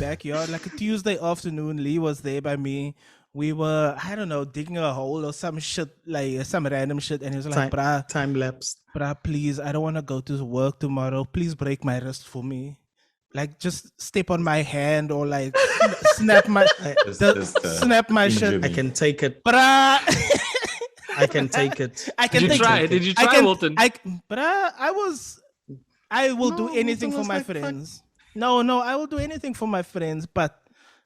backyard, like a Tuesday afternoon. Lee was there by me. We were, I don't know, digging a hole or some shit, like some random shit. And he was like, time lapse. bruh, please, I don't want to go to work tomorrow. Please break my wrist for me. Like, just step on my hand or like snap my snap my shit. I can take it. Bruh. I can take it. I can Did you take try? it. Did you try, Walton? I will do No, anything Walton for my was like, friends. No, I will do anything for my friends, but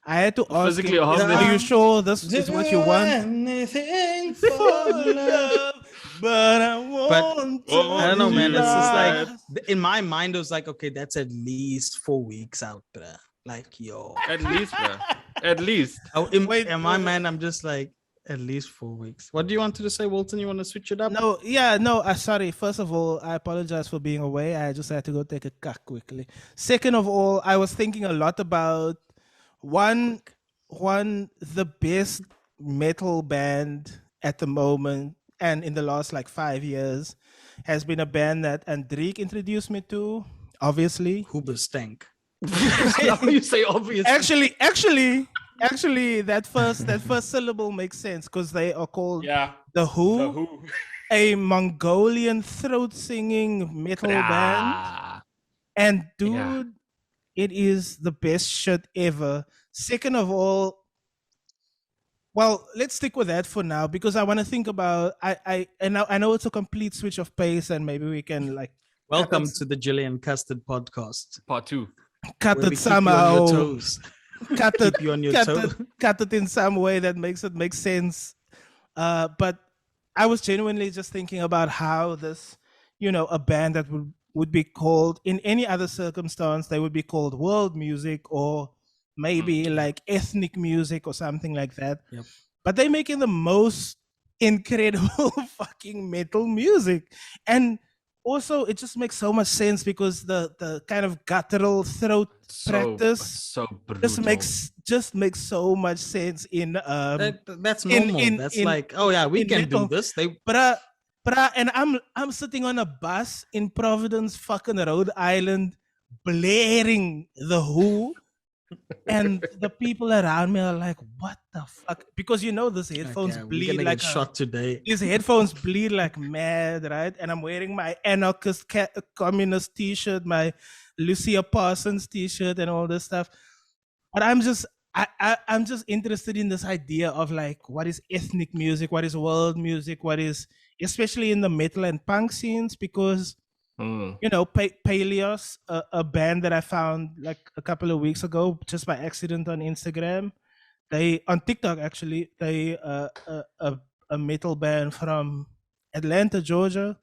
I had to ask Physically him, harm them. are you sure this is what you want? Anything For for love. love, but I want to I don't know, man. It's just love. like, in my mind, it was like, okay, that's at least 4 weeks out, bruh. Like, yo. At least, bro. At least. In Wait, my mind, I'm just like, at least 4 weeks. What do you want to say, Walton? You want to switch it up? Sorry. First of all, I apologize for being away. I just had to go take a cack quickly. Second of all, I was thinking a lot about one the best metal band at the moment and in the last like 5 years has been a band that Andriek introduced me to, obviously. Hoobastank. How you say obvious? Actually, that first syllable makes sense because they are called The Who, The Who. a Mongolian throat singing metal band. And dude, it is the best shit ever. Second of all, well, let's stick with that for now because I want to think about I know it's a complete switch of pace and maybe we can like Welcome to the Gillian Custard podcast. Part 2. cut where we it keep you on somehow. your toes. Cut it, Keep you on your cut toe. cut it in some way that makes it make sense. But I was genuinely just thinking about how this, a band that would be called in any other circumstance, they would be called world music or maybe like ethnic music or something like that. Yep. But they're making the most incredible fucking metal music. And also it just makes so much sense because the kind of guttural throat practice So brutal. just makes so much sense in That's normal. That's like, oh yeah, we can metal. do this. Bruh, and I'm sitting on a bus in Providence, fucking Rhode Island, blaring The Who, and the people around me are like, "What the fuck?" Because these headphones we're bleed gonna like get shot today. these headphones bleed like mad, right? And I'm wearing my anarchist communist T-shirt, my Lucia Parsons T-shirt, and all this stuff. But I'm just interested in this idea of like what is ethnic music, what is world music, what is especially in the metal and punk scenes because Paleos, a band that I found like a couple of weeks ago just by accident on Instagram, on TikTok actually, they a metal band from Atlanta, Georgia.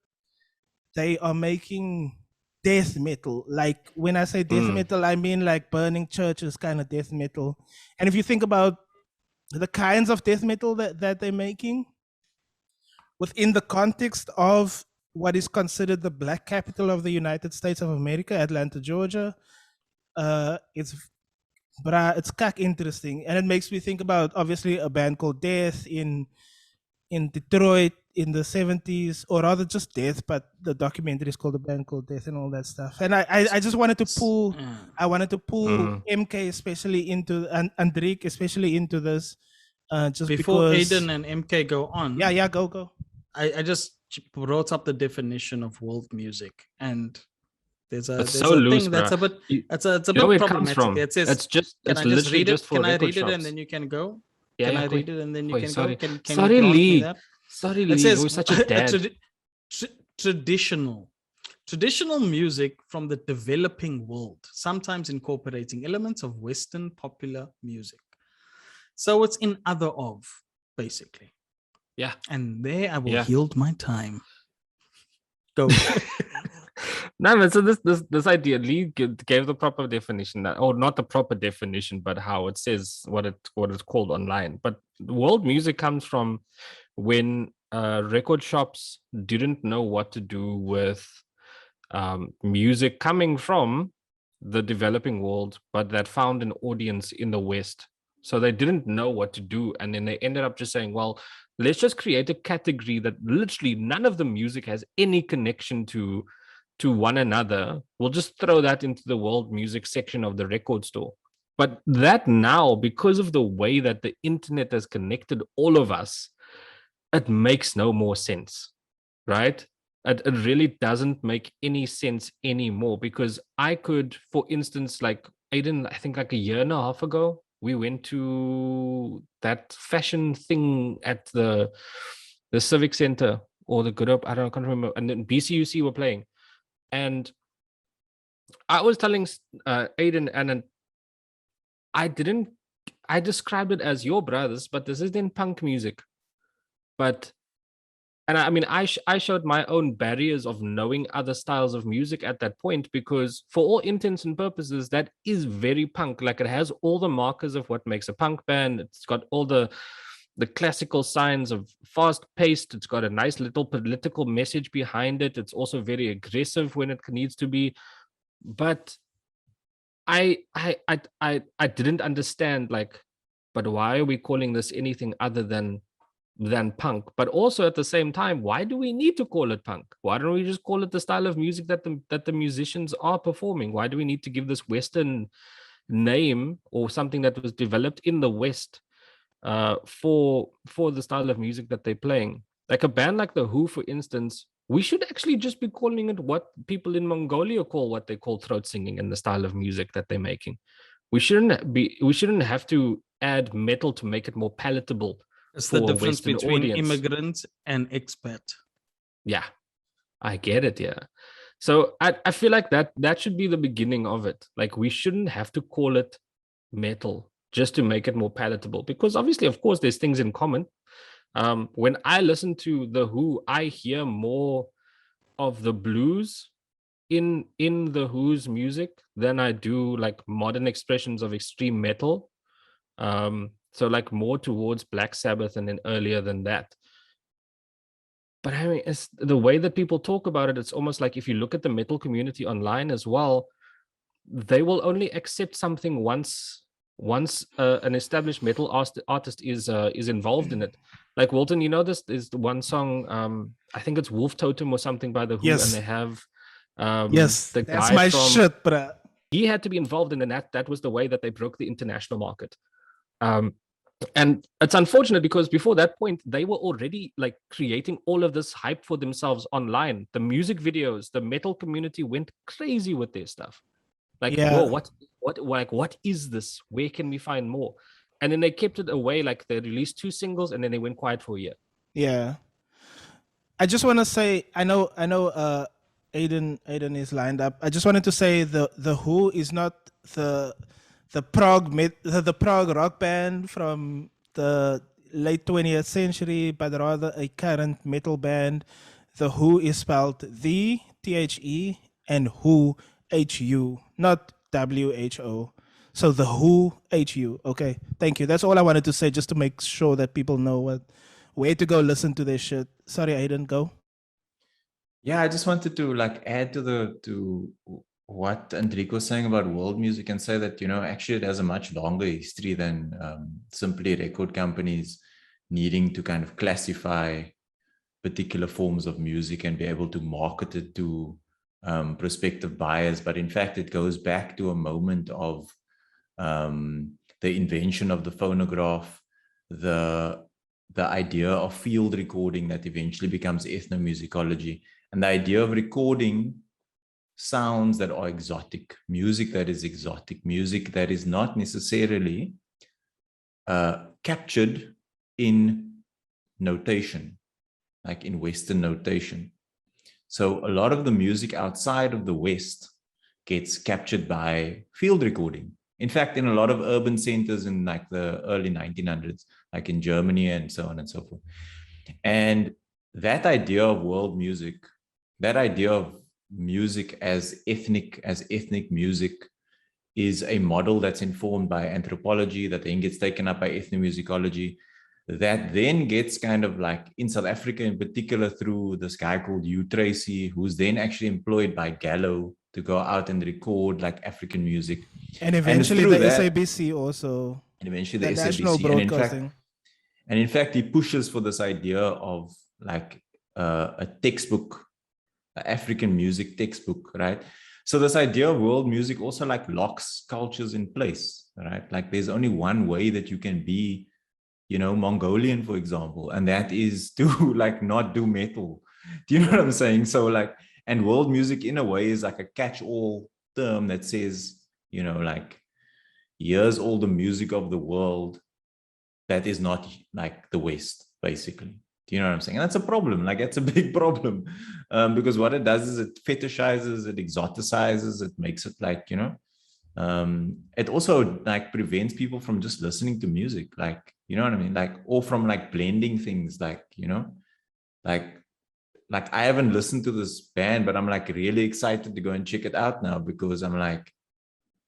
They are making death metal. Like when I say death metal, I mean like burning churches kind of death metal. And if you think about the kinds of death metal that they're making within the context of what is considered the black capital of the United States of America, Atlanta, Georgia, it's cack interesting. And it makes me think about obviously a band called Death in Detroit in the 70s, or rather just Death, but the documentary is called A Band Called Death and all that stuff. And I just wanted to pull MK especially into and Andriek especially into this just Before because Aiden and MK go on. Yeah, go. I just brought up the definition of world music, and there's a loose, thing that's a bit it's a bit problematic. It says can I just read it? Can I read it and then you can go? Can I read it and then you can go? Can sorry, you grant Lee. me that? Sorry, Lee. It says You're such a dad. Traditional music from the developing world, sometimes incorporating elements of Western popular music. So it's in other of, basically. Yeah. And there I will yield my time. Go. No, man, so this idea, Lee gave the proper definition, or not the proper definition, but how it says what it's called online. But world music comes from when record shops didn't know what to do with music coming from the developing world, but that found an audience in the West. So they didn't know what to do. And then they ended up just saying, well, let's just create a category that literally none of the music has any connection to one another. We'll just throw that into the world music section of the record store. But that now, because of the way that the internet has connected all of us, it makes no more sense, right? It really doesn't make any sense anymore, because I could, for instance, like Aiden, I think like a year and a half ago, we went to that fashion thing at the Civic Center or the Good Up, I can't remember, and then BCUC were playing. And I was telling Aiden, and I described it as your brothers, but this is then punk music. But and I mean, I showed my own barriers of knowing other styles of music at that point, because for all intents and purposes, that is very punk. Like, it has all the markers of what makes a punk band. It's got all the classical signs of fast paced. It's got a nice little political message behind it. It's also very aggressive when it needs to be. But I didn't understand, like, but why are we calling this anything other than punk? But also at the same time, why do we need to call it punk? Why don't we just call it the style of music that the musicians are performing? Why do we need to give this Western name, or something that was developed in the West for the style of music that they're playing? Like a band like The Who, for instance, we should actually just be calling it what people in Mongolia call what they call throat singing, and the style of music that they're making. We shouldn't have to add metal to make it more palatable. It's the difference Western between audience. immigrant and expat. Yeah, I get it. Yeah. So I feel like that should be the beginning of it. Like, we shouldn't have to call it metal just to make it more palatable, because obviously, of course, there's things in common. When I listen to The Who, I hear more of the blues in The Who's music than I do like modern expressions of extreme metal. So like more towards Black Sabbath and then earlier than that. But I mean, it's the way that people talk about it. It's almost like, if you look at the metal community online as well, they will only accept something once an established metal artist is involved in it. Like, Walton, you know, this is the one song, I think it's Wolf Totem or something by The Who, Yes. and they have yes, the that's guy my from, shit, bruh. he had to be involved in, and that was the way that they broke the international market. And it's unfortunate, because before that point, they were already like creating all of this hype for themselves online. The music videos, the metal community went crazy with their stuff. Like, Yeah. whoa, what is this? Where can we find more? And then they kept it away. Like, they released 2 singles and then they went quiet for a year. Yeah. I just want to say, I know Aiden is lined up. I just wanted to say the Who is not the prog rock band from the late 20th century, but rather a current metal band. The Who is spelled the THE and Who HU, not WHO. So the Who HU. Okay, thank you. That's all I wanted to say, just to make sure that people know where to go listen to this shit. Sorry, Aiden, go. Yeah, I just wanted to like add to what Enrique was saying about world music, and say that, you know, actually it has a much longer history than simply record companies needing to kind of classify particular forms of music and be able to market it to prospective buyers. But in fact, it goes back to a moment of the invention of the phonograph, the idea of field recording that eventually becomes ethnomusicology, and the idea of recording sounds that are exotic, music that is exotic, music that is not necessarily captured in notation, like in Western notation. So a lot of the music outside of the West gets captured by field recording. In fact, in a lot of urban centers in like the early 1900s, like in Germany and so on and so forth. And that idea of world music, that idea of music as ethnic music, is a model that's informed by anthropology, that then gets taken up by ethnomusicology, that then gets kind of like, in South Africa in particular, through this guy called Hugh Tracy, who's then actually employed by Gallo to go out and record like African music. And eventually the SABC also. And eventually the National SABC. Broadcasting. And in fact, he pushes for this idea of like a textbook, African music textbook, right? So this idea of world music also like locks cultures in place, right? Like there's only one way that you can be, you know, Mongolian, for example, and that is to like not do metal. Do you know what I'm saying? So like, and world music in a way is like a catch-all term that says, you know, like, here's all the music of the world that is not like the West, basically. Do you know what I'm saying? And that's a problem. Like, that's a big problem, because what it does is it fetishizes, it exoticizes, it makes it like, you know, it also like prevents people from just listening to music, like, you know what I mean, like, or from like blending things, like, you know, like I haven't listened to this band, but I'm like really excited to go and check it out now, because I'm like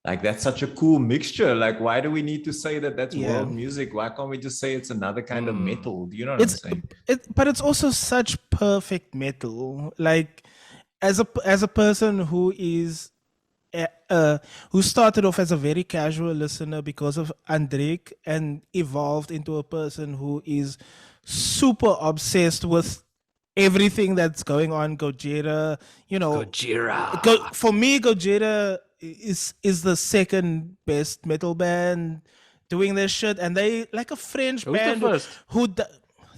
that's such a cool mixture. Like, why do we need to say that that's world music? Why can't we just say it's another kind of metal? Do you know what I'm saying? But it's also such perfect metal. Like, as a person who is who started off as a very casual listener because of Andrik and evolved into a person who is super obsessed with everything that's going on, Gojira, you know. Gojira. For me, Gojira is the second best metal band doing their shit, and they like a French Who's band the first?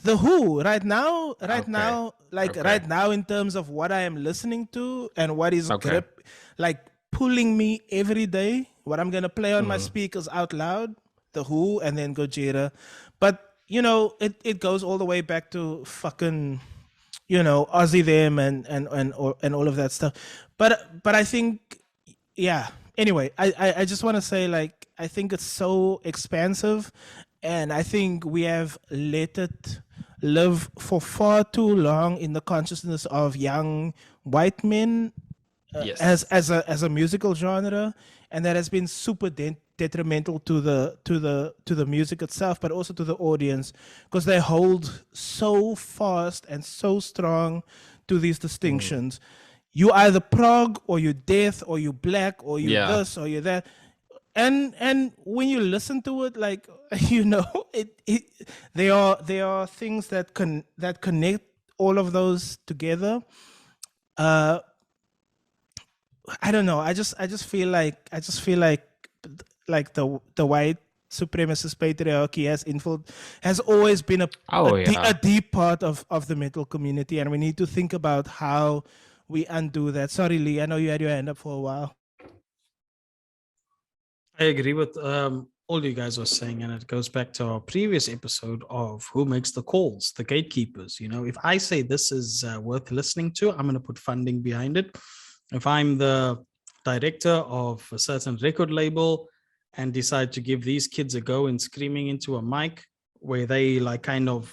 The Who right now, Okay. right now, in terms of what I am listening to and what is Okay. like pulling me every day, what I'm gonna play on my speakers out loud, The Who, and then Gojira. But you know, it goes all the way back to fucking, you know, Ozzy them and all of that stuff. But I think, yeah. Anyway, I just want to say, like, I think it's so expansive, and I think we have let it live for far too long in the consciousness of young white men Yes. as a musical genre, and that has been super detrimental to the music itself, but also to the audience, because they hold so fast and so strong to these distinctions. You either prog, or you death, or you black, or you this, or you that. And when you listen to it, like, you know, there are things that connect all of those together. I don't know. I just feel like the white supremacist patriarchy has always been a deep part of the metal community, and we need to think about how we undo that. Sorry, Lee, I know you had your hand up for a while. I agree with all you guys were saying, and it goes back to our previous episode of who makes the calls, the gatekeepers. You know, if I say this is worth listening to, I'm going to put funding behind it. If I'm the director of a certain record label and decide to give these kids a go in screaming into a mic where they like kind of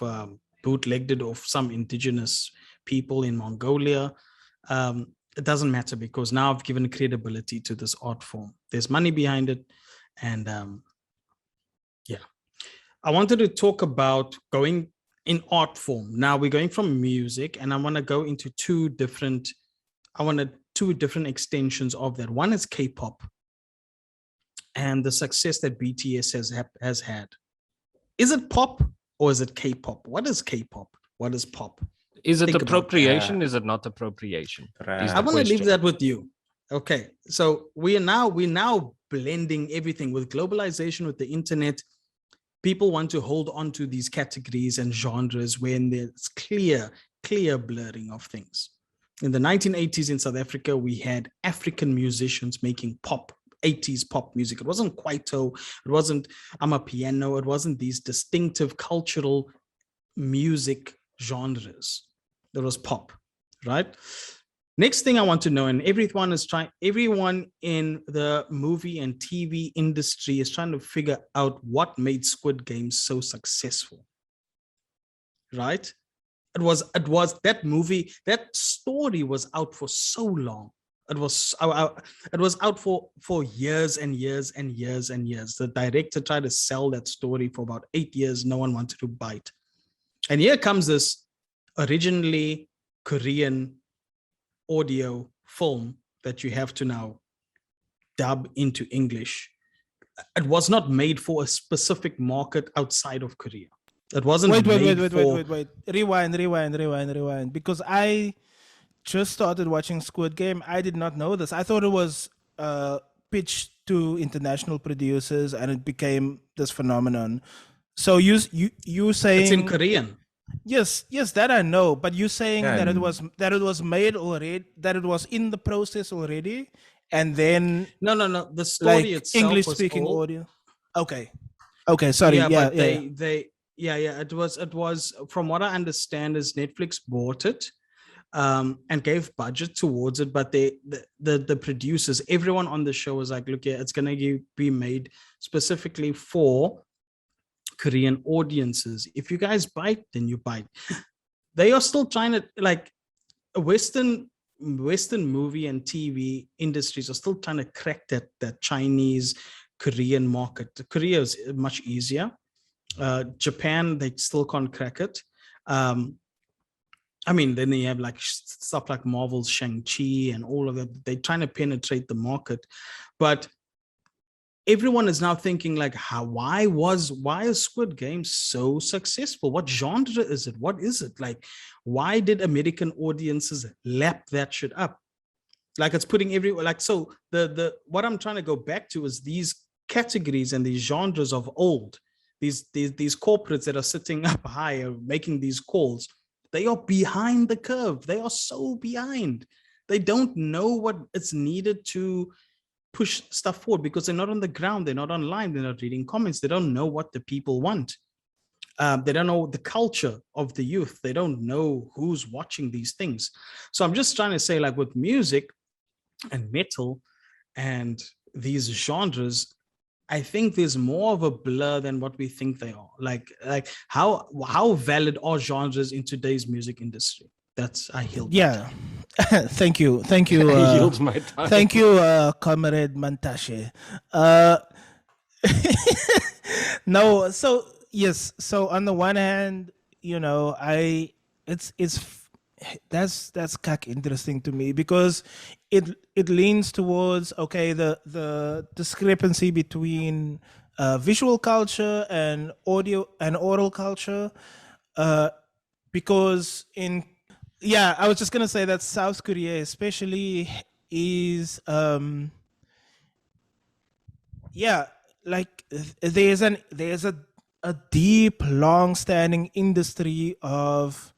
bootlegged it off some indigenous people in Mongolia, it doesn't matter, because now I've given credibility to this art form. There's money behind it. And I wanted to talk about going in art form. Now we're going from music, and I want to go into two different extensions of that. One is K-pop and the success that BTS has had. Is it pop or is it K-pop? What is K-pop? What is pop? Is it Think about appropriation? Is it not appropriation? Right. I want to leave that with you. Okay, so we're now blending everything with globalization, with the internet. People want to hold on to these categories and genres when there's clear blurring of things. In the 1980s in South Africa, we had African musicians making pop, 80s pop music. It wasn't Kwaito, it wasn't Amapiano, it wasn't these distinctive cultural music genres. There was pop, right? Next thing I want to know, and everyone in the movie and TV industry is trying to figure out what made Squid Game so successful, right? It was that movie, that story was out for so long. It was out for years and years and years and years. The director tried to sell that story for about 8 years. No one wanted to buy it. And here comes this originally Korean audio film that you have to now dub into English. It was not made for a specific market outside of Korea. It wasn't Wait. Rewind. Because I just started watching Squid Game. I did not know this. I thought it was pitched to international producers, and it became this phenomenon. So you saying It's in Korean. Yes, that I know. But you saying Yeah, that it and- was made already, that it was in the process already, and then No. The story like itself English was speaking old. audio. Okay, sorry. Yeah, Yeah, but it was from what I understand is Netflix bought it and gave budget towards it, but the producers, everyone on the show was like, look, yeah, it's gonna be made specifically for Korean audiences. If you guys bite, then you bite. They are still trying to, like, Western movie and TV industries are still trying to crack that Chinese Korean market. Korea is much easier. Japan, they still can't crack it. I mean, then you have like stuff like Marvel's Shang-Chi and all of that. They're trying to penetrate the market, but everyone is now thinking like, why is Squid Game so successful? What genre is it? What is it? Like, why did American audiences lap that shit up? Like, it's putting everyone like, so the what I'm trying to go back to is these categories and these genres of old, these corporates that are sitting up high making these calls. They are behind the curve. They are so behind. They don't know what it's needed to push stuff forward because they're not on the ground. They're not online. They're not reading comments. They don't know what the people want. They don't know the culture of the youth. They don't know who's watching these things. So I'm just trying to say, like, with music and metal and these genres, I think there's more of a blur than what we think they are. Like how valid are genres in today's music industry? I yield. Yeah. Thank you. I yield my time. Thank you, Comrade Mantashe. No, so yes. So on the one hand, that's kind of interesting to me because it leans towards, okay, the discrepancy between visual culture and audio and oral culture, because I was just gonna say that South Korea especially is like there's a deep long-standing industry of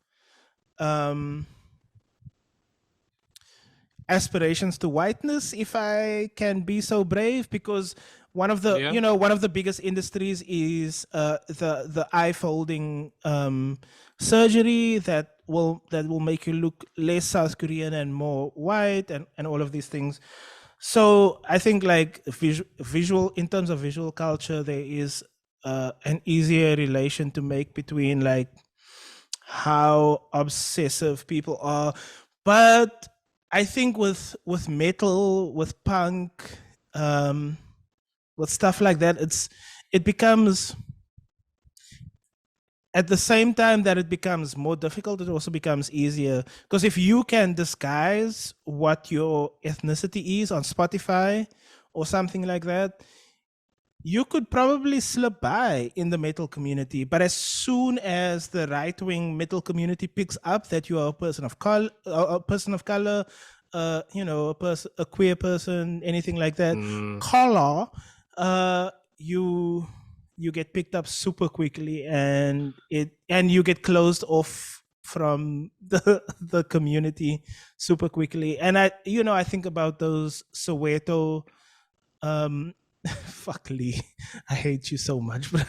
aspirations to whiteness, if I can be so brave, because one of the biggest industries is the eye folding surgery that will make you look less South Korean and more white, and all of these things. So I think like visual in terms of visual culture, there is an easier relation to make between like how obsessive people are. But I think with metal, with punk, with stuff like that, it becomes, at the same time that it becomes more difficult, it also becomes easier. Because if you can disguise what your ethnicity is on Spotify or something like that, you could probably slip by in the metal community. But as soon as the right-wing metal community picks up that you are a person of color, a queer person, anything like that, color, you get picked up super quickly, and you get closed off from the community super quickly. And I think about those Soweto, fuck Lee, I hate you so much, but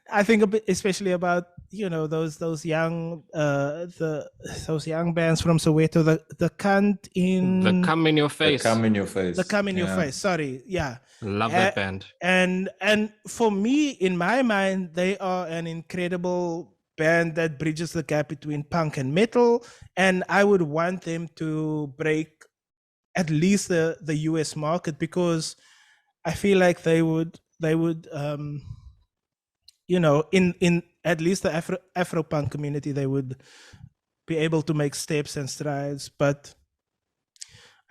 I think a bit, especially about those young those young bands from Soweto, the cunt in The Come in Your They Face. come in your face. the come in your Yeah. face. Sorry, yeah. Love that band. And for me, in my mind, they are an incredible band that bridges the gap between punk and metal, and I would want them to break at least the US market, because I feel like they would in at least the Afro punk community, they would be able to make steps and strides. But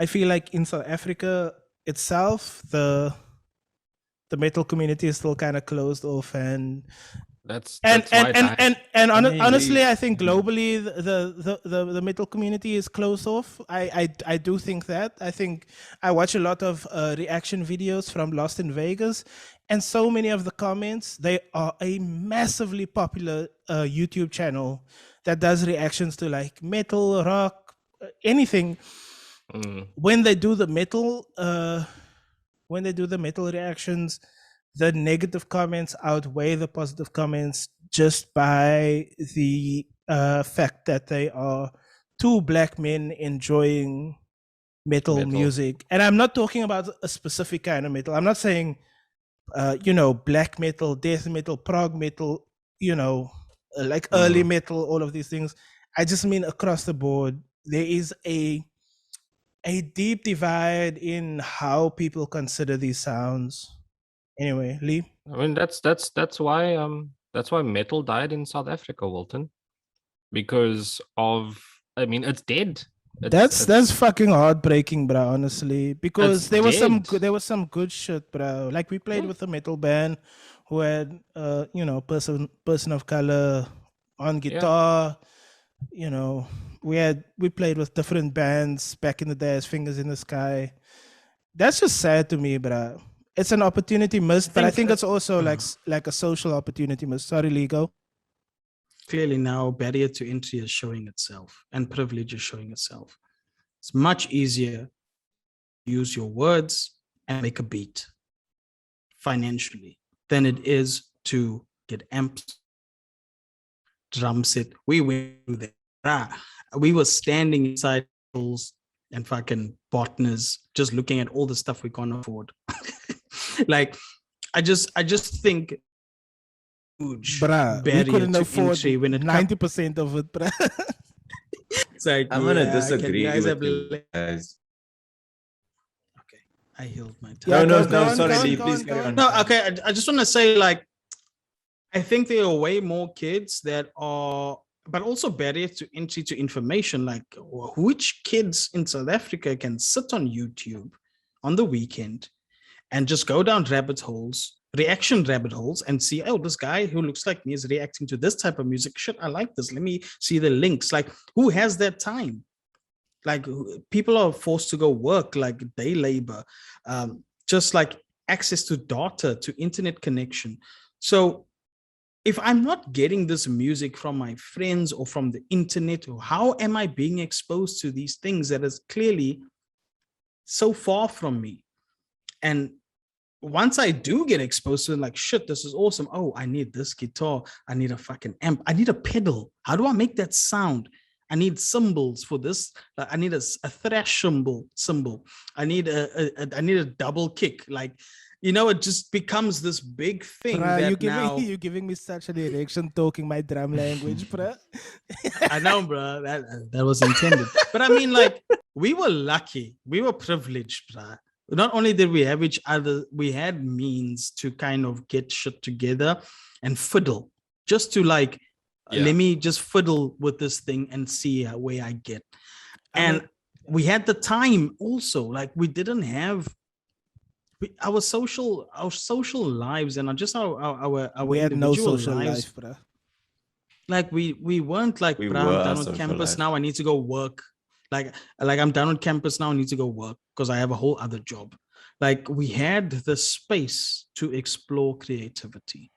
I feel like in South Africa itself, the metal community is still kind of closed off, and That's and why it died. honestly, I think Mhm. globally the metal community is closed off. I do think that. I think I watch a lot of reaction videos from Lost in Vegas, and so many of the comments, they are a massively popular YouTube channel that does reactions to like metal, rock, anything. Mm. When they do the metal reactions, the negative comments outweigh the positive comments just by the fact that they are two black men enjoying metal Metal. music. And I'm not talking about a specific kind of metal. I'm not saying black metal, death metal, prog metal, like early metal, all of these things. I just mean across the board there is a deep divide in how people consider these sounds. Anyway, Lee. I mean, that's why metal died in South Africa, Walton, because of, I mean, it's dead. That's fucking heartbreaking, bro. Honestly, because It's there was dead. some good shit, bro. Like we played Yeah. with a metal band who had person of color on guitar. We played with different bands back in the day as Fingers in the Sky. That's just sad to me, bro. It's an opportunity missed, but I think it's also like a social opportunity missed. Sorry, Ligo. Clearly now barrier to entry is showing itself and privilege is showing itself. It's much easier to use your words and make a beat financially than it is to get amps, drum set. We went through that. We were standing inside and fucking partners just looking at all the stuff we can't afford. Like, I just think huge Bruh, we barrier couldn't to afford entry when it 90% of it, bruh. It's like, I'm gonna yeah, disagree can you guys with have you guys. Okay, I healed my tongue. Yeah, No, go on, sorry, go on, Lee, go please on, carry go on. No, okay, I just want to say, like, I think there are way more kids that are, but also barriers to entry to information. Like, which kids in South Africa can sit on YouTube on the weekend and just go down reaction rabbit holes, and see, oh, this guy who looks like me is reacting to this type of music. Shit, I like this. Let me see the links. Like, who has that time? Like, people are forced to go work, like day labor, just like access to data, to internet connection. So if I'm not getting this music from my friends or from the internet, how am I being exposed to these things that is clearly so far from me? And once I do get exposed to it, like, shit, this is awesome. Oh, I need this guitar. I need a fucking amp. I need a pedal. How do I make that sound? I need cymbals for this. I need a thrash cymbal. I need a double kick. Like, it just becomes this big thing Bruh, that you giving me such an erection talking my drum language, bruh. I know, bro. That was intended. But I mean, like, we were lucky. We were privileged, bro. Not only did we have each other, we had means to kind of get shit together and fiddle, just to like, let me just fiddle with this thing and see where I get. And we had the time also. Like, we didn't have our social lives and just our We had no individual social lives. life, bruh. Like, we weren't like, We "Bruh, were I'm done a with social campus life. now, I need to go work." Like I'm done with campus now, I need to go work because I have a whole other job. Like, we had the space to explore creativity.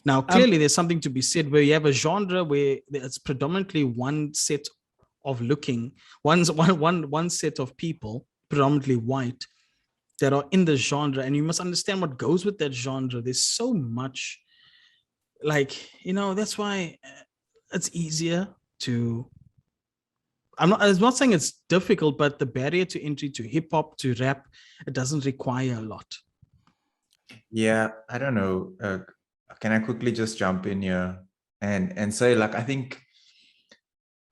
Now, clearly there's something to be said where you have a genre where it's predominantly one set of one set of people, predominantly white, that are in the genre, and you must understand what goes with that genre. There's so much, like, that's why it's easier to, I'm not saying it's difficult, but the barrier to entry to hip hop, to rap, it doesn't require a lot. Yeah, I don't know. Can I quickly just jump in here and say, like, I think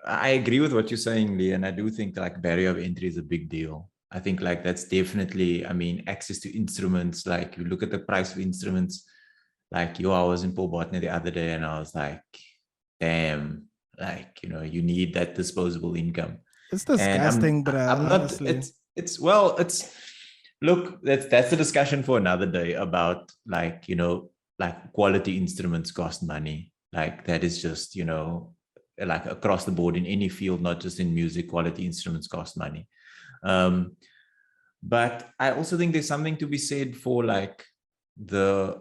I agree with what you're saying, Lee, and I do think like barrier of entry is a big deal. I think like that's definitely, I mean, access to instruments. Like, you look at the price of instruments. Like, I was in Paul Botner the other day, and I was like, damn, like, you need that disposable income. It's disgusting, bro. I'm not. Look, that's a discussion for another day about, like, like quality instruments cost money. Like that is just, you know, like across the board in any field, not just in music, quality instruments cost money. But I also think there's something to be said for like the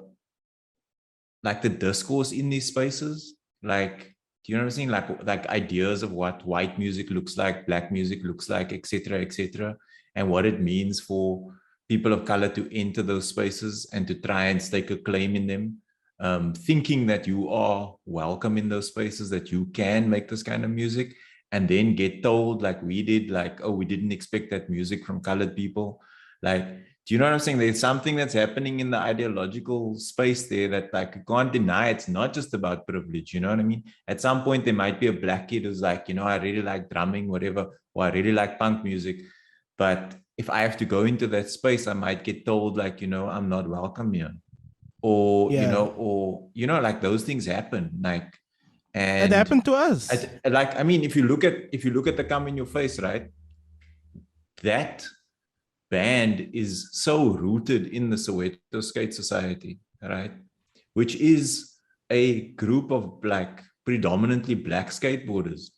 discourse in these spaces. Like, do you know what I'm saying? Like ideas of what white music looks like, black music looks like, etc., and what it means for people of color to enter those spaces and to try and stake a claim in them, thinking that you are welcome in those spaces, that you can make this kind of music, and then get told like we did, like, oh, we didn't expect that music from colored people. Like, do you know what I'm saying? There's something that's happening in the ideological space there that like you can't deny. It's not just about privilege, you know what I mean? At some point there might be a black kid who's like, you know, I really like drumming, whatever, or I really like punk music. But if I have to go into that space, I might get told like, you know, I'm not welcome here. Or, you know, like those things happen. Like, and it happened to us. I mean, if you look at the Come In Your Face, right? That band is so rooted in the Soweto Skate Society, right? Which is a group of predominantly black skateboarders.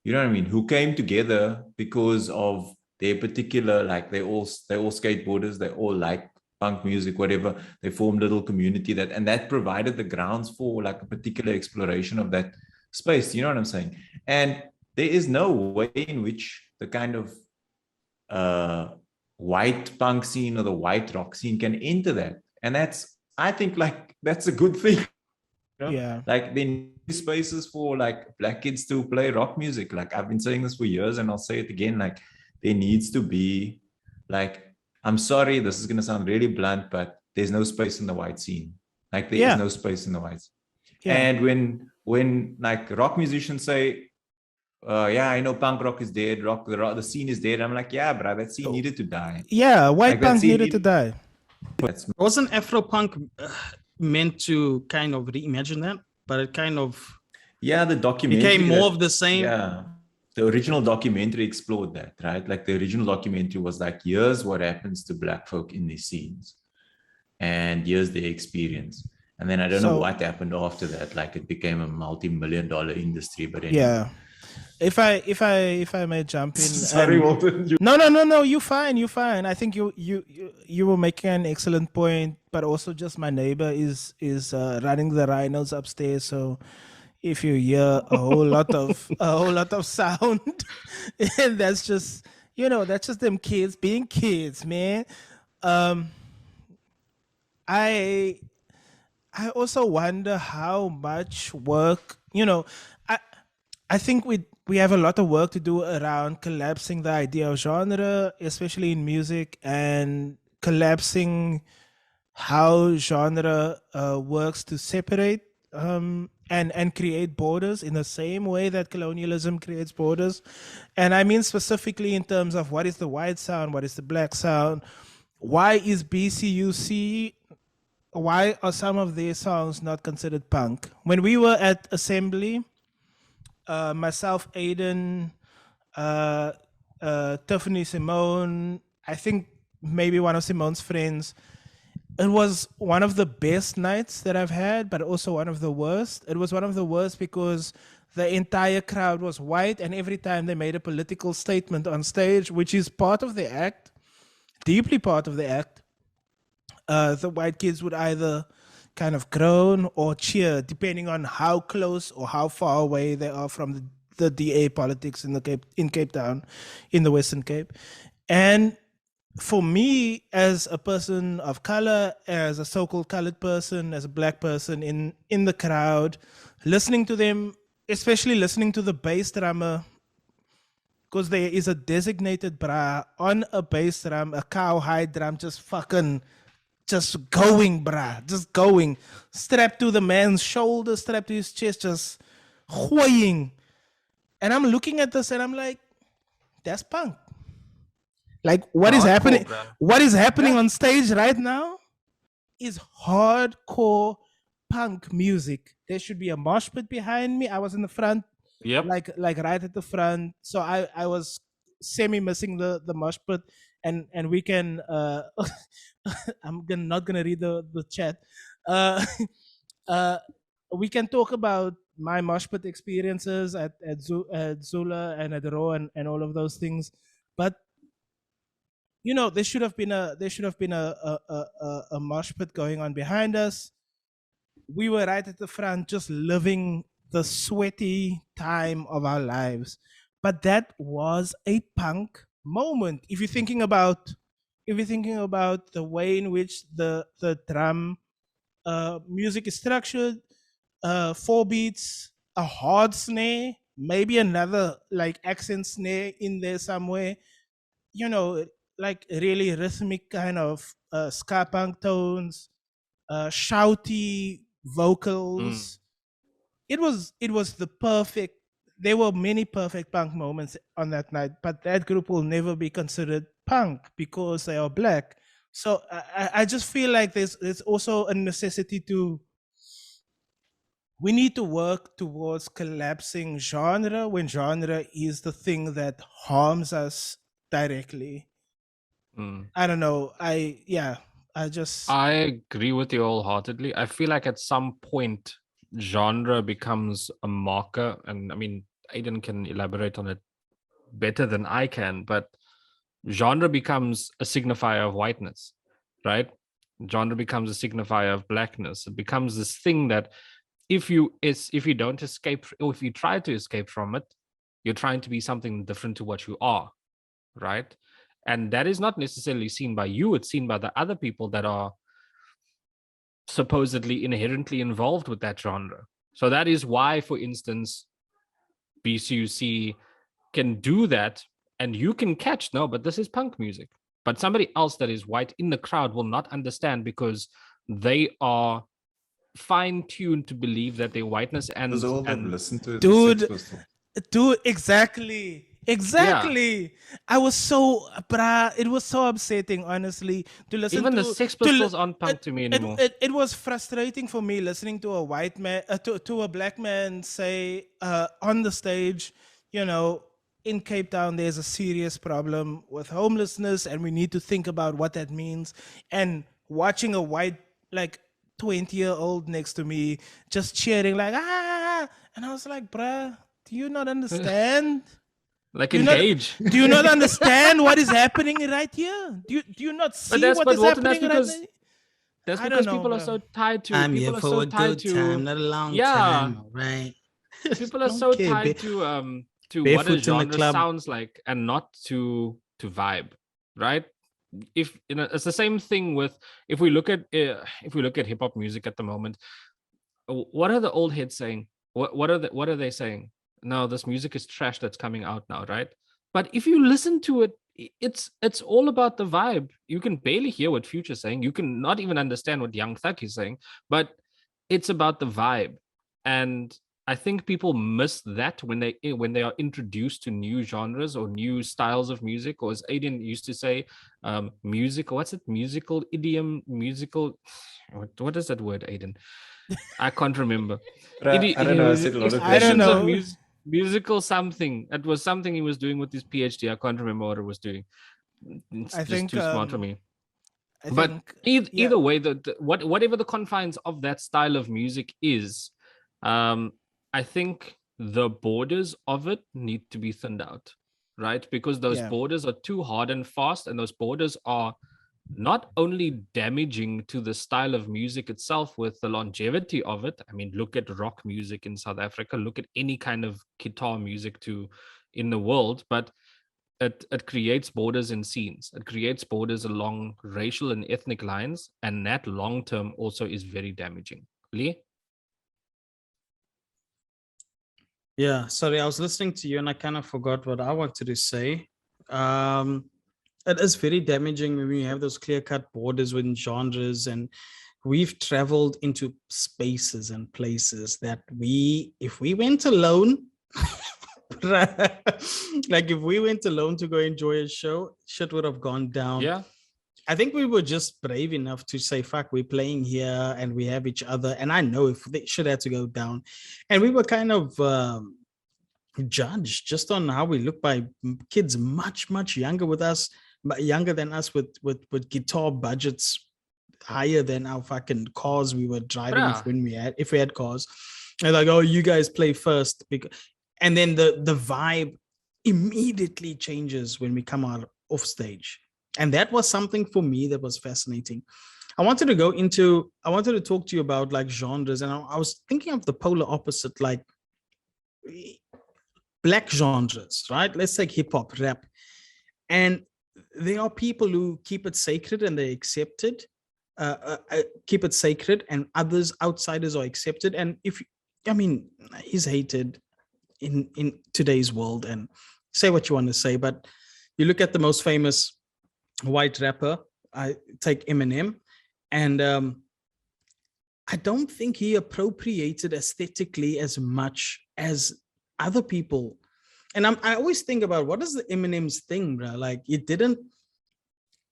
You know what I mean? Who came together because of their particular, like they're all skateboarders, they all like punk music, whatever. They formed a little community and that provided the grounds for like a particular exploration of that space. You know what I'm saying? And there is no way in which the kind of white punk scene or the white rock scene can enter that. And I think like that's a good thing. You know? Yeah. Like there need spaces for like black kids to play rock music. Like I've been saying this for years and I'll say it again. Like there needs to be like, I'm sorry, this is going to sound really blunt, but there's no space in the white scene. Like there is no space in the white scene. Yeah. And when like rock musicians say, yeah, I know punk rock is dead, the scene is dead, I'm like, yeah, bro, that scene needed to die. Yeah, white punk needed to die. Wasn't Afro-punk meant to kind of reimagine that? But it kind of the documentary became more of the same. Yeah, the original documentary explored that, right? Like the original documentary was like, here's what happens to black folk in these scenes, and here's their experience. And then I don't know what happened after that. Like it became a multi-million-dollar industry. But anyway. Yeah. If I may jump in. Sorry, Walton. No. You're fine. I think you were making an excellent point, but also just my neighbor is running the rhinos upstairs. So if you hear a whole lot of sound, and that's just them kids being kids, man. I also wonder how much work, I think we have a lot of work to do around collapsing the idea of genre, especially in music, and collapsing how genre works to separate and create borders in the same way that colonialism creates borders. And I mean specifically in terms of what is the white sound, what is the black sound, why is BCUC, why are some of their songs not considered punk? When we were at Assembly, myself, Aiden, Tiffany, Simone, I think maybe one of Simone's friends, it was one of the best nights that I've had, but also one of the worst. It was one of the worst because the entire crowd was white, and every time they made a political statement on stage, which is part of the act, deeply part of the act, the white kids would either kind of groan or cheer, depending on how close or how far away they are from the DA politics in Cape Town, in the Western Cape. And for me, as a person of color, as a so-called colored person, as a black person in the crowd, listening to them, especially listening to the bass drummer, because there is a designated bra on a bass drum, a cowhide drum, just going, bruh, just going, strapped to the man's shoulder, strapped to his chest, just whoing. And I'm looking at this and I'm like, that's punk. Like what is happening? Cool, what is happening on stage right now is hardcore punk music. There should be a mosh pit behind me. I was in the front, like right at the front. So I was semi missing the mosh pit. And we can I'm not gonna read the chat, uh, uh, we can talk about my mosh pit experiences at Zula and at Raw and all of those things, but you know, there should have been a mosh pit going on behind us. We were right at the front, just living the sweaty time of our lives. But that was a punk moment. If you're thinking about the way in which the drum music is structured, 4 beats, a hard snare, maybe another like accent snare in there somewhere, you know, like really rhythmic kind of ska punk tones, shouty vocals. It was the perfect. There were many perfect punk moments on that night, but that group will never be considered punk because they are black. So I just feel like there's also a necessity to. We need to work towards collapsing genre when genre is the thing that harms us directly. I don't know. I just I agree with you wholeheartedly. I feel like at some point, genre becomes a marker, and I mean, Aiden can elaborate on it better than I can, but genre becomes a signifier of whiteness, right? Genre becomes a signifier of blackness. It becomes this thing that if you don't escape, or if you try to escape from it, you're trying to be something different to what you are, right? And that is not necessarily seen by you, it's seen by the other people that are supposedly inherently involved with that genre. So that is why, for instance, BCUC can do that, and you can catch, no, but this is punk music. But somebody else that is white in the crowd will not understand because they are fine-tuned to believe that their whiteness Because all they've and listened to is Dude, the Sex Pistols. Dude, exactly. I was so, bruh, it was so upsetting, honestly, to listen even to. the Sex to Pistols li- aren't punk to me anymore. It was frustrating for me listening to a white man, to a black man say on the stage, you know, in Cape Town, there's a serious problem with homelessness, and we need to think about what that means. And watching a white, like, 20-year-old next to me just cheering, like, ah, and I was like, bruh, do you not understand? Like Do you not, engage. do you not understand what is happening right here? Do you not see what is Walton, happening right now? that's I don't because know, people are bro. so tied to I'm here people are for so a tied good to time, not a long yeah time. All right. people are Don't so care, tied to what a barefoot in the genre club. sounds like and not to vibe, right? If it's the same thing with if we look at hip hop music at the moment. What are the old heads saying? What are they saying? No, this music is trash that's coming out now, right? But if you listen to it, it's all about the vibe. You can barely hear what Future's saying. You can not even understand what Young Thug is saying, but it's about the vibe. And I think people miss that when they are introduced to new genres or new styles of music, or as Aiden used to say, music. What's it? Musical idiom, musical. What is that word, Aiden? I can't remember. I don't know. I said a lot of I don't Expressions of know. musical something. It was something he was doing with his PhD. I can't remember what it was doing. It's I just think too smart for me. I But think either way, whatever the confines of that style of music is, I think the borders of it need to be thinned out, right? Because those Yeah. borders are too hard and fast, and those borders are not only damaging to the style of music itself with the longevity of it. I mean, look at rock music in South Africa, look at any kind of guitar music in the world, but it creates borders in scenes. It creates borders along racial and ethnic lines, and that long term also is very damaging. Lee? Yeah, sorry, I was listening to you and I kind of forgot what I wanted to say. It is very damaging when we have those clear-cut borders within genres, and we've traveled into spaces and places that if we went alone, like if we went alone to go enjoy a show, shit would have gone down. Yeah. I think we were just brave enough to say, fuck, we're playing here and we have each other. And I know if they should have to go down. And we were kind of judged just on how we look by kids much, much younger than us with guitar budgets higher than our fucking cars we were driving Bruh. if we had cars. And like, oh, you guys play first, because, and then the vibe immediately changes when we come out off stage. And that was something for me that was fascinating. I wanted to talk to you about like genres, and I was thinking of the polar opposite, like black genres, right? Let's take hip hop, rap. And there are people who keep it sacred and they accept it, keep it sacred, and others, outsiders, are accepted. And he's hated in today's world, and say what you want to say, but you look at the most famous white rapper, I take Eminem, and I don't think he appropriated aesthetically as much as other people. And I always think about, what is the Eminem's thing, bro? Like, he didn't,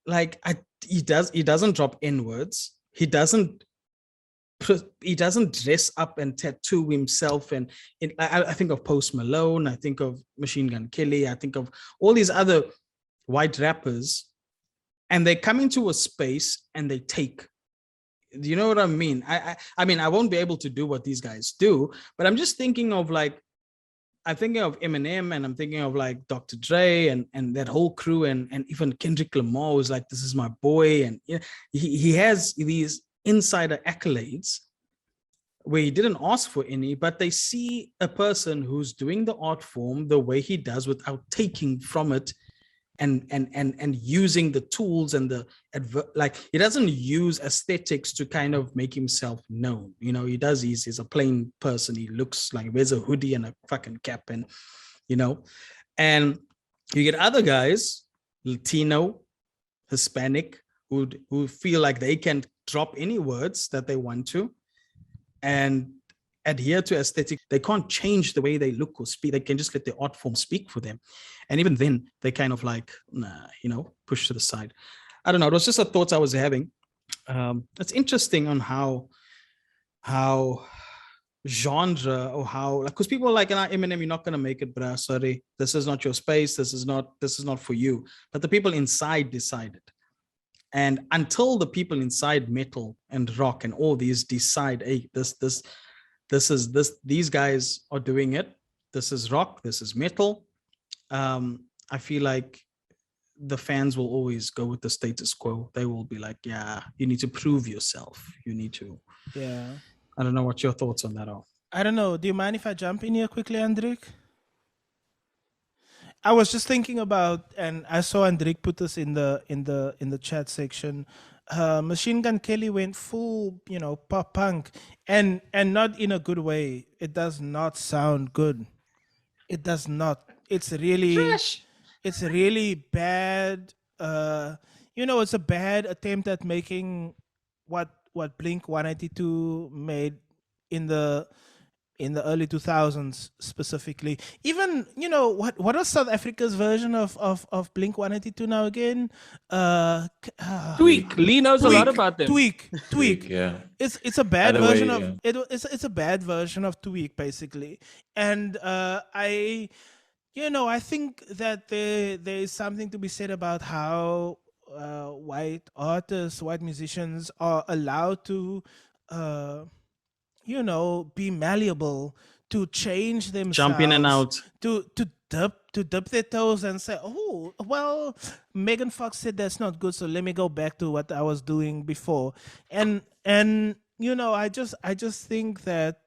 like, he doesn't drop N-words. He doesn't dress up and tattoo himself. And I think of Post Malone, I think of Machine Gun Kelly, I think of all these other white rappers, and they come into a space and they take. Do you know what I mean? I mean, I won't be able to do what these guys do, but I'm just thinking of, like, I'm thinking of Eminem, and I'm thinking of like Dr. Dre and that whole crew, and even Kendrick Lamar was like, this is my boy. And he has these insider accolades where he didn't ask for any, but they see a person who's doing the art form the way he does without taking from it, and using the tools and like, he doesn't use aesthetics to kind of make himself known. You know, he's a plain person. He looks like he wears a hoodie and a fucking cap, and and you get other guys, Latino, Hispanic, who feel like they can drop any words that they want to and adhere to aesthetic. They can't change the way they look or speak. They can just let the art form speak for them. And even then, they kind of like, push to the side. I don't know. It was just a thought I was having. It's interesting on how genre, or how, like, because people are like, Eminem, you're not going to make it, bruh. Sorry, this is not your space. This is not for you. But the people inside decided. And until the people inside metal and rock and all these decide, hey, these guys are doing it. This is rock. This is metal. I feel like the fans will always go with the status quo. They will be like, yeah, you need to prove yourself. You need to. Yeah. I don't know what your thoughts on that are. I don't know. Do you mind if I jump in here quickly, Andrik? I was just thinking about, and I saw Andrik put this in the chat section. Machine Gun Kelly went full, pop punk, and not in a good way. It does not sound good. It does not. It's really Trash. It's really bad. It's a bad attempt at making what Blink 182 made in the early 2000s specifically. Even, what was South Africa's version of Blink 182 now again? Tweak. Lee knows a lot about them. Tweak. Yeah. It's a bad Either version way, of it's a bad version of Tweak, basically. And I think that there is something to be said about how white artists, white musicians are allowed to be malleable, to change themselves, Jump in and out, to dip their toes and say, oh, well, Megan Fox said that's not good, so let me go back to what I was doing before. And I just think that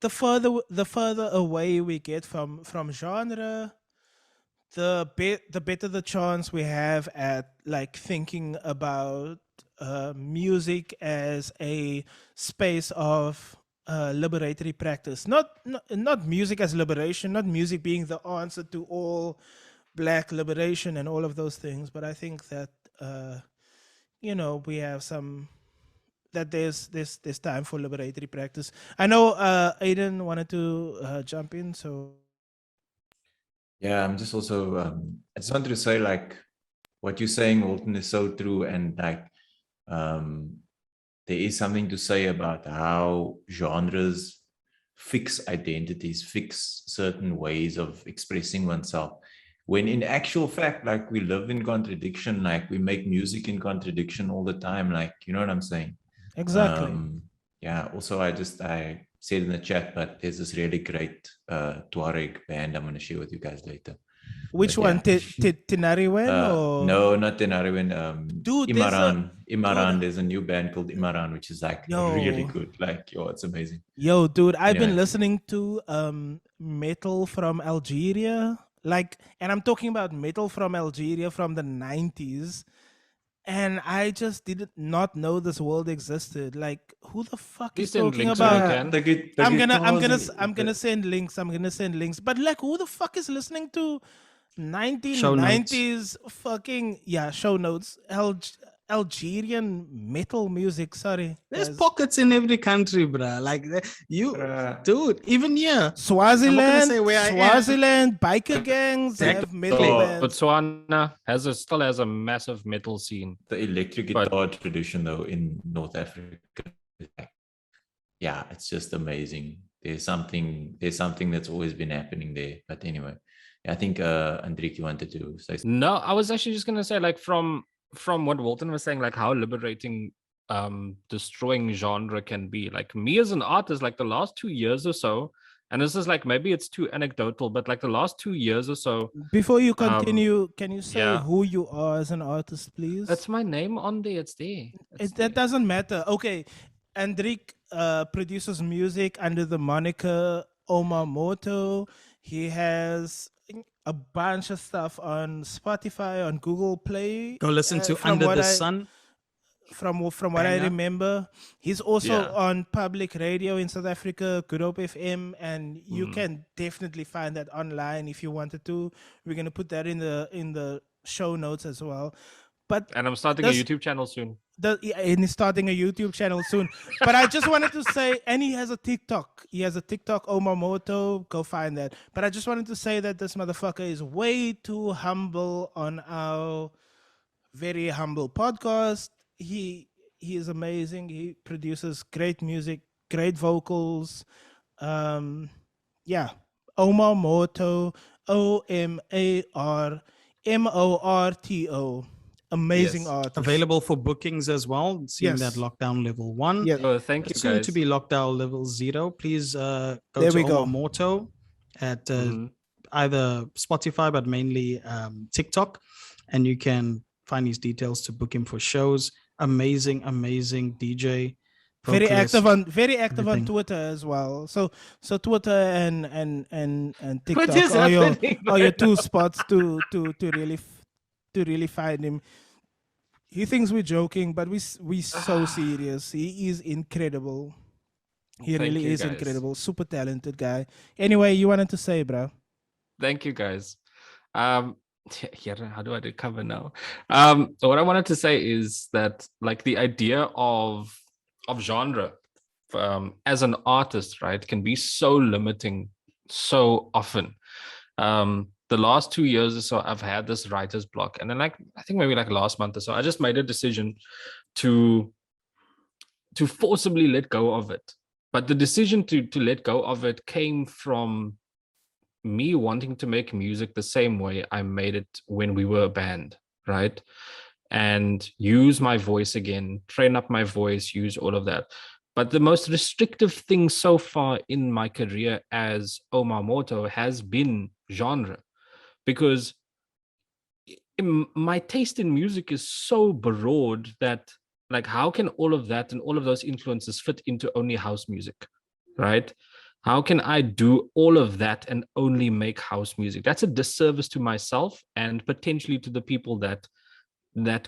the further away we get from genre, the better the chance we have at, like, thinking about music as a space of liberatory practice. Not music as liberation, not music being the answer to all Black liberation and all of those things. But I think that we have that there's time for liberatory practice. I know Aiden wanted to jump in, so. Yeah, I'm just also, I just wanted to say, like, what you're saying, Walton, is so true. And like, there is something to say about how genres fix identities, fix certain ways of expressing oneself. when in actual fact, like we live in contradiction, like we make music in contradiction all the time, like, you know what I'm saying? Exactly. Yeah, also I said in the chat, but there's this really great Tuareg band I'm going to share with you guys later. Which But one? yeah. Tinariwen or No, not Tenariwen. Dude, there's a Imaran. dude. There's a new band called Imaran, which is like really Yo, good. Like, yo, it's amazing. yo, dude, I've been Anyway. listening to metal from Algeria. Like, and I'm talking about metal from Algeria from the 90s. And I just did not know this world existed. Like, who the fuck Please is send talking links if you about? can. I'm gonna send links. I'm gonna send links. But like, who the fuck is listening to Show notes. 1990s fucking show notes? Algerian metal music. Sorry, There's guys. pockets in every country, bruh. Like dude, even here. Swaziland, say where I am. Swaziland, biker gangs have metal So- bands. Botswana still has a massive metal scene. The electric guitar tradition, though, in North Africa, is like, yeah, it's just amazing. There's something that's always been happening there. But anyway, I think Andrik, you wanted to say something. No, I was actually just gonna say, like, from what Walton was saying, like how liberating destroying genre can be. Like, me as an artist, like the last 2 years or so, and this is like, maybe it's too anecdotal, but like the last 2 years or so. Before you continue, can you say yeah. who you are as an artist, please? It's my name on there. It's there. That doesn't matter. Okay, Andrik produces music under the moniker Omamoto. He has a bunch of stuff on Spotify, on Google Play. Go listen to from Under what the I- Sun. From what I Banger. remember, he's also Yeah. on public radio in South Africa, Good Hope FM, and you Mhm. can definitely find that online if you wanted to. We're gonna put that in the show notes as well. But And I'm starting Does- a YouTube channel soon. and he's starting a YouTube channel soon. But I just wanted to say, and he has a TikTok. He has a TikTok, Omamoto. Go find that. But I just wanted to say that this motherfucker is way too humble on our very humble podcast. He is amazing. He produces great music, great vocals. Omamoto, OMARMORTO. Amazing Yes. artist. Available for bookings as well. Seeing Yes. that lockdown level 1. Yeah. Oh, thank you, Soon guys. to be lockdown level 0. Please go There to we go. Omamoto at Mhm. either Spotify, but mainly TikTok, and you can find his details to book him for shows. Amazing DJ. Very vocalist. active on everything. Twitter as well. So Twitter and What is TikTok happening? are your two spots to really find him. He thinks we're joking, but we so serious. He is incredible. He Thank really you, is guys. incredible. Super talented guy. Anyway, you wanted to say, bro? Thank you, guys. Yeah, how do I recover now? What I wanted to say is that, like, the idea of genre as an artist, right, can be so limiting so often. The last 2 years or so, I've had this writer's block, and then, like, I think maybe like last month or so, I just made a decision to forcibly let go of it. But the decision to let go of it came from me wanting to make music the same way I made it when we were a band, right? And use my voice again, train up my voice, use all of that. But the most restrictive thing so far in my career as Omamoto has been genre, because my taste in music is so broad that, like, how can all of that and all of those influences fit into only house music, right? How can I do all of that and only make house music? That's a disservice to myself and potentially to the people that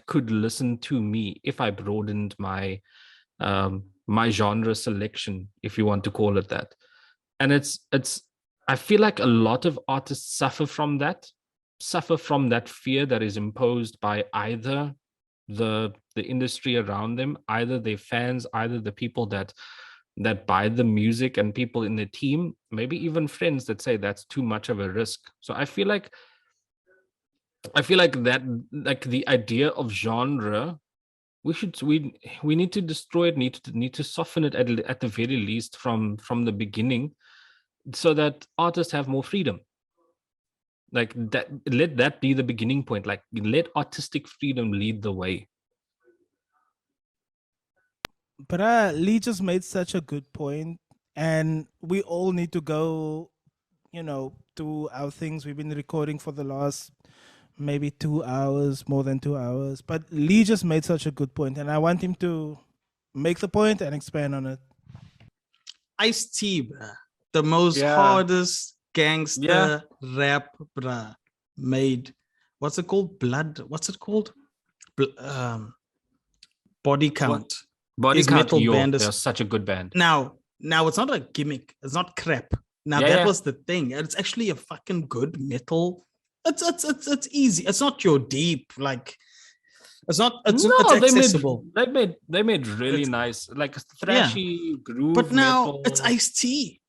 could listen to me if I broadened my my genre selection, if you want to call it that. And it's I feel like a lot of artists suffer from that fear that is imposed by either the industry around them, either their fans, either the people that buy the music, and people in the team, maybe even friends that say that's too much of a risk. So I feel like that, like, the idea of genre, we need to destroy it, need to soften it at the very least from the beginning, so that artists have more freedom. Like that, let that be the beginning point. Like let artistic freedom lead the way. But Lee just made such a good point, and we all need to go, do our things. We've been recording for the last maybe 2 hours, more than 2 hours. But Lee just made such a good point, and I want him to make the point and expand on it. Ice-T, bruh. The most Yeah. hardest gangster Yeah. rap, bruh, made. What's it called? Blood. What's it called? Body Count. Body His Count, metal band is- they're such a good band. Now it's not a gimmick. It's not crap. Now Yeah, that yeah. was the thing. It's actually a fucking good metal. It's easy. It's not your deep like. It's not. It's accessible. They made really It's- nice, like thrashy groove. But now metal. it's Ice-T.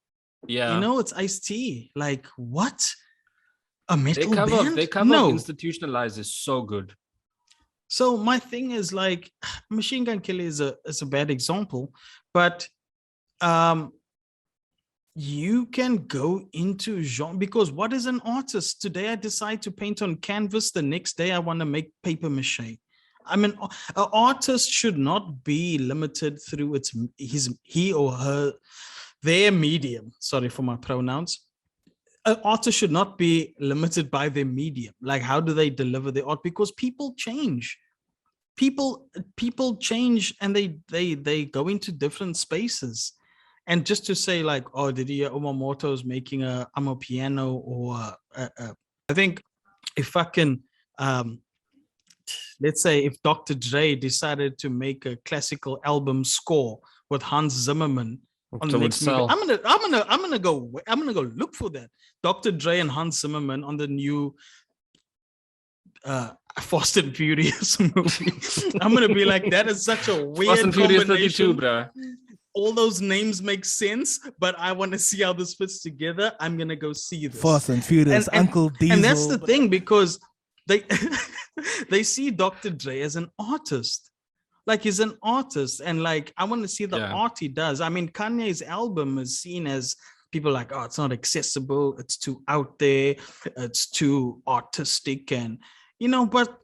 Yeah, You know, it's Ice-T. Like what? A metal they band? cover No. Institutionalized is so good. So my thing is like Machine Gun Kelly is a bad example, but you can go into genre because what is an artist? Today I decide to paint on canvas, the next day I want to make paper mache. I mean, an artist should not be limited through he or her, their medium. Sorry for my pronouns. An artist should not be limited by their medium. Like, how do they deliver their art? Because people change. People change, and they go into different spaces. And just to say, like, oh, did you hear Umamoto is making a piano or I think if fucking let's say if Dr. Dre decided to make a classical album score with Hans Zimmerman on the next movie, I'm gonna go look for that. Dr. Dre and Hans Zimmerman on the new Fast and Furious movie. I'm gonna be like, that is such a weird Fast and Furious 32, combination. bruh. All those names make sense, but I want to see how this fits together. I'm gonna go see this. Fast and Furious, And- Uncle Diesel. And that's the thing, because they they see Dr. Dre as an artist. Like, he's an artist, and like I want to see the Yeah. art he does. I mean, Kanye's album is seen as people like, oh, it's not accessible, it's too out there, it's too artistic, and but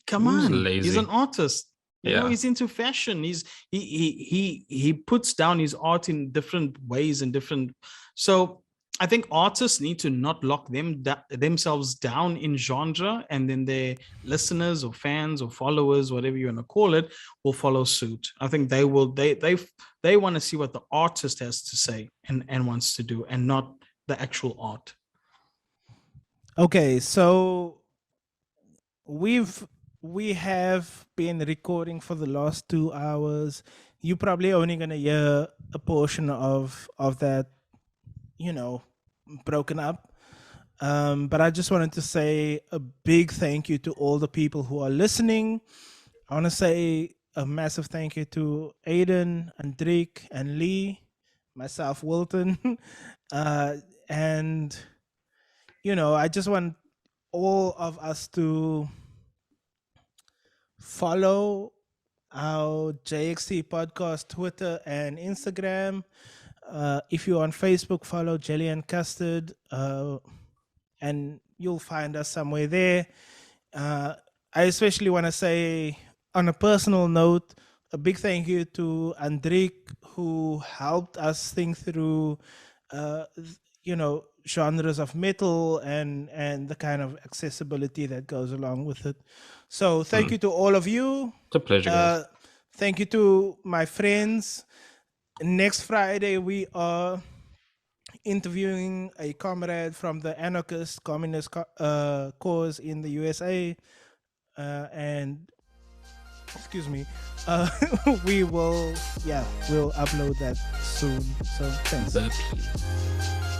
come Who's on, he's lazy? an artist. Yeah. He's into fashion. He puts down his art in different ways and different. So I think artists need to not lock themselves down in genre, and then their listeners or fans or followers, whatever you want to call it, will follow suit. I think they will. They want to see what the artist has to say and wants to do, and not the actual art. Okay, so we have been recording for the last 2 hours. You're probably only gonna hear a portion of that, broken up. But I just wanted to say a big thank you to all the people who are listening. I want to say a massive thank you to Aiden, Andrik, and Lee, myself, Wilton, and I just want all of us to follow our JXT podcast Twitter and Instagram. If you're on Facebook, follow Jelly and Custard, and you'll find us somewhere there. I especially want to say, on a personal note, a big thank you to Andrik, who helped us think through genres of metal and the kind of accessibility that goes along with it. So thank you to all of you. It's a pleasure, guys. Thank you to my friends. Next Friday we are interviewing a comrade from the anarchist communist cause in the USA, and excuse me, we'll upload that soon. So thanks. The